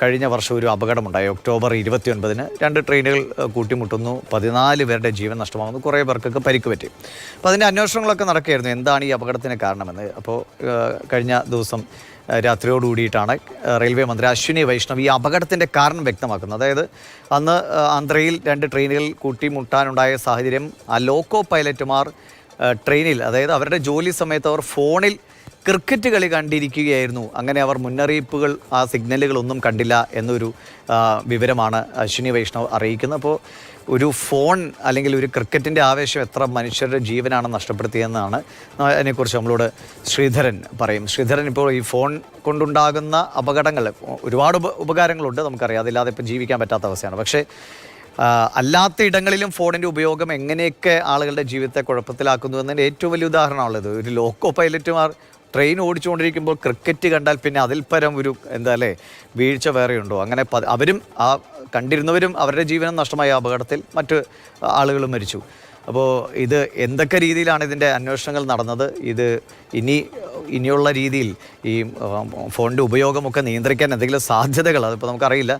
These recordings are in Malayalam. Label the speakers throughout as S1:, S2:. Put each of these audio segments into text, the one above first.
S1: കഴിഞ്ഞ വർഷം ഒരു അപകടമുണ്ടായി. ഒക്ടോബർ 29-ന് 2 ട്രെയിനുകൾ കൂട്ടിമുട്ടുന്നു, 14 പേരുടെ ജീവൻ നഷ്ടമാകുന്നു, കുറേ പേർക്കൊക്കെ പരിക്ക് പറ്റി. അപ്പോൾ അതിൻ്റെ അന്വേഷണങ്ങളൊക്കെ നടക്കുകയായിരുന്നു, എന്താണ് ഈ അപകടത്തിന് കാരണമെന്ന്. അപ്പോൾ കഴിഞ്ഞ ദിവസം രാത്രിയോടുകൂടിയിട്ടാണ് റെയിൽവേ മന്ത്രി അശ്വിനി വൈഷ്ണവ് ഈ അപകടത്തിൻ്റെ കാരണം വ്യക്തമാക്കുന്നത്. അതായത് അന്ന് ആന്ധ്രയിൽ 2 ട്രെയിനുകൾ കൂട്ടിമുട്ടാനുണ്ടായ സാഹചര്യം, ആ ലോക്കോ പൈലറ്റുമാർ ട്രെയിനിൽ, അതായത് അവരുടെ ജോലി സമയത്ത് അവർ ഫോണിൽ ക്രിക്കറ്റ് കളി കണ്ടിരിക്കുകയായിരുന്നു. അങ്ങനെ അവർ മുന്നറിയിപ്പുകൾ, ആ സിഗ്നലുകളൊന്നും കണ്ടില്ല എന്നൊരു വിവരമാണ് അശ്വിനി വൈഷ്ണവ് അറിയിക്കുന്നത്. അപ്പോൾ ഒരു ഫോൺ അല്ലെങ്കിൽ ഒരു ക്രിക്കറ്റിൻ്റെ ആവേശം എത്ര മനുഷ്യരുടെ ജീവനാണ് നഷ്ടപ്പെടുത്തിയെന്നാണ് അതിനെക്കുറിച്ച് നമ്മളോട് ശ്രീധരൻ പറയും. ശ്രീധരൻ, ഇപ്പോൾ ഈ ഫോൺ കൊണ്ടുണ്ടാകുന്ന അപകടങ്ങൾ ഒരുപാട് ഉപകാരങ്ങളുണ്ട്, നമുക്കറിയാം, അതില്ലാതെ ഇപ്പോൾ ജീവിക്കാൻ പറ്റാത്ത അവസ്ഥയാണ്. പക്ഷേ അല്ലാത്ത ഇടങ്ങളിലും ഫോണിൻ്റെ ഉപയോഗം എങ്ങനെയൊക്കെ ആളുകളുടെ ജീവിതത്തെ കുഴപ്പത്തിലാക്കുന്നു എന്നതിൻ്റെ ഏറ്റവും വലിയ ഉദാഹരണമാണുള്ളത്. ഒരു ലോക്കോ പൈലറ്റുമാർ ട്രെയിൻ ഓടിച്ചുകൊണ്ടിരിക്കുമ്പോൾ ക്രിക്കറ്റ് കണ്ടാൽ പിന്നെ അതിൽ പരം ഒരു വീഴ്ച വേറെയുണ്ടോ? അങ്ങനെ അവരും ആ കണ്ടിരുന്നവരും അവരുടെ ജീവനം നഷ്ടമായ അപകടത്തിൽ മറ്റ് ആളുകളും മരിച്ചു. അപ്പോൾ ഇത് എന്തൊക്കെ രീതിയിലാണ് ഇതിൻ്റെ അന്വേഷണങ്ങൾ നടന്നത്? ഇത് ഇനിയുള്ള രീതിയിൽ ഈ ഫോണിൻ്റെ ഉപയോഗമൊക്കെ നിയന്ത്രിക്കാൻ എന്തെങ്കിലും സാധ്യതകൾ, അതിപ്പോൾ നമുക്കറിയില്ല,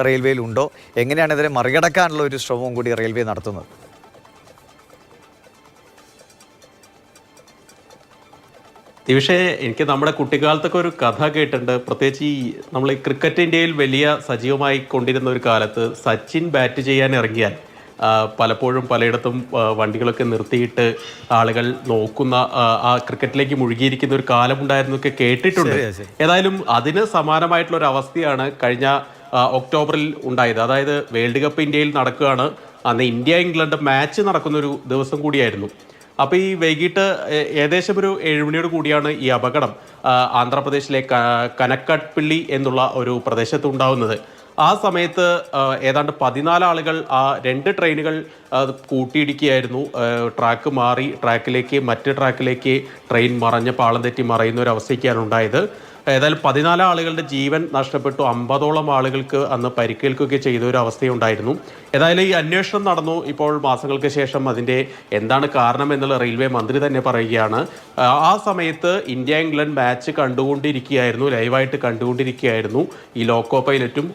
S1: റെയിൽവേയിലുണ്ടോ? എങ്ങനെയാണ് ഇതിനെ മറികടക്കാനുള്ള ഒരു ശ്രമവും കൂടി റെയിൽവേ നടത്തുന്നത്?
S2: പക്ഷേ എനിക്ക് നമ്മുടെ കുട്ടിക്കാലത്തൊക്കെ ഒരു കഥ കേട്ടിട്ടുണ്ട്. പ്രത്യേകിച്ച് നമ്മൾ ഈ ക്രിക്കറ്റ് ഇന്ത്യയിൽ വലിയ സജീവമായി കൊണ്ടിരുന്ന ഒരു കാലത്ത് സച്ചിൻ ബാറ്റ് ചെയ്യാൻ ഇറങ്ങിയാൽ പലപ്പോഴും പലയിടത്തും വണ്ടികളൊക്കെ നിർത്തിയിട്ട് ആളുകൾ നോക്കുന്ന, ആ ക്രിക്കറ്റിലേക്ക് മുഴുകിയിരിക്കുന്ന ഒരു കാലമുണ്ടായിരുന്നൊക്കെ കേട്ടിട്ടുണ്ട്. ഏതായാലും അതിന് സമാനമായിട്ടുള്ള ഒരു അവസ്ഥയാണ് കഴിഞ്ഞ ഒക്ടോബറിൽ ഉണ്ടായത്. അതായത് വേൾഡ് കപ്പ് ഇന്ത്യയിൽ നടക്കുകയാണ്. അന്ന് ഇന്ത്യ ഇംഗ്ലണ്ട് മാച്ച് നടക്കുന്നൊരു ദിവസം കൂടിയായിരുന്നു. അപ്പോൾ ഈ വൈകിട്ട് ഏകദേശം ഒരു 7 മണിയോട് കൂടിയാണ് ഈ അപകടം ആന്ധ്രാപ്രദേശിലെ കനക്കട്പിള്ളി എന്നുള്ള ഒരു പ്രദേശത്ത് ഉണ്ടാവുന്നത്. ആ സമയത്ത് ഏതാണ്ട് 14 ആളുകൾ ആ 2 ട്രെയിനുകൾ കൂട്ടിയിടിക്കുകയായിരുന്നു. ട്രാക്ക് മാറി മറ്റ് ട്രാക്കിലേക്ക് ട്രെയിൻ മറഞ്ഞ് പാളം തെറ്റി മറയുന്ന ഒരു അവസ്ഥയ്ക്കാണ് ഉണ്ടായത്. ഏതായാലും 14 ആളുകളുടെ ജീവൻ നഷ്ടപ്പെട്ടു, 50ഓളം ആളുകൾക്ക് അന്ന് പരിക്കേൽക്കുകയൊക്കെ ചെയ്ത ഒരു അവസ്ഥയുണ്ടായിരുന്നു. ഏതായാലും ഈ അന്വേഷണം നടന്നു. ഇപ്പോൾ മാസങ്ങൾക്ക് ശേഷം അതിൻ്റെ എന്താണ് കാരണം എന്നുള്ള റെയിൽവേ മന്ത്രി തന്നെ പറയുകയാണ്. ആ സമയത്ത് ഇന്ത്യ ഇംഗ്ലണ്ട് മാച്ച് കണ്ടുകൊണ്ടിരിക്കുകയായിരുന്നു, ലൈവായിട്ട് കണ്ടുകൊണ്ടിരിക്കുകയായിരുന്നു ഈ ലോക്കോ പൈലറ്റും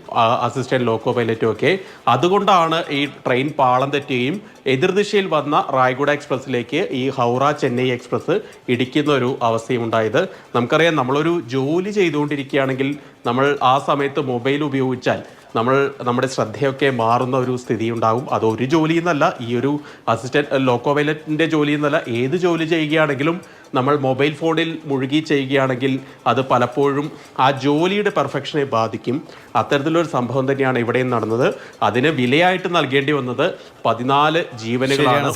S2: അസിസ്റ്റന്റ് ലോക്കോ പൈലറ്റും ഒക്കെ. അതുകൊണ്ടാണ് ഈ ട്രെയിൻ പാളം തെറ്റുകയും എതിർദിശയിൽ വന്ന റായ്ഗുഡ എക്സ്പ്രസ്സിലേക്ക് ഈ ഹൗറ ചെന്നൈ എക്സ്പ്രസ് ഇടിക്കുന്ന ഒരു അവസ്ഥയും ഉണ്ടായത്. നമുക്കറിയാം, നമ്മളൊരു ജോലി ചെയ്തുകൊണ്ടിരിക്കുകയാണെങ്കിൽ നമ്മൾ ആ സമയത്ത് മൊബൈൽ ഉപയോഗിച്ചാൽ നമ്മുടെ ശ്രദ്ധയൊക്കെ മാറുന്ന ഒരു സ്ഥിതി ഉണ്ടാകും. അതൊരു ജോലി എന്നല്ല, ഈ ഒരു അസിസ്റ്റന്റ് ലോക്കോ പൈലറ്റിൻ്റെ ജോലി എന്നല്ല, ഏത് ജോലി ചെയ്യുകയാണെങ്കിലും നമ്മൾ മൊബൈൽ ഫോണിൽ മുഴുകി ചെയ്യുകയാണെങ്കിൽ അത് പലപ്പോഴും ആ ജോലിയുടെ പെർഫെക്ഷനെ ബാധിക്കും. അത്തരത്തിലൊരു സംഭവം തന്നെയാണ് ഇവിടെയും നടന്നത്. അതിന് വിലയായിട്ട് നൽകേണ്ടി വന്നത് 14 ജീവനുകളാണ്.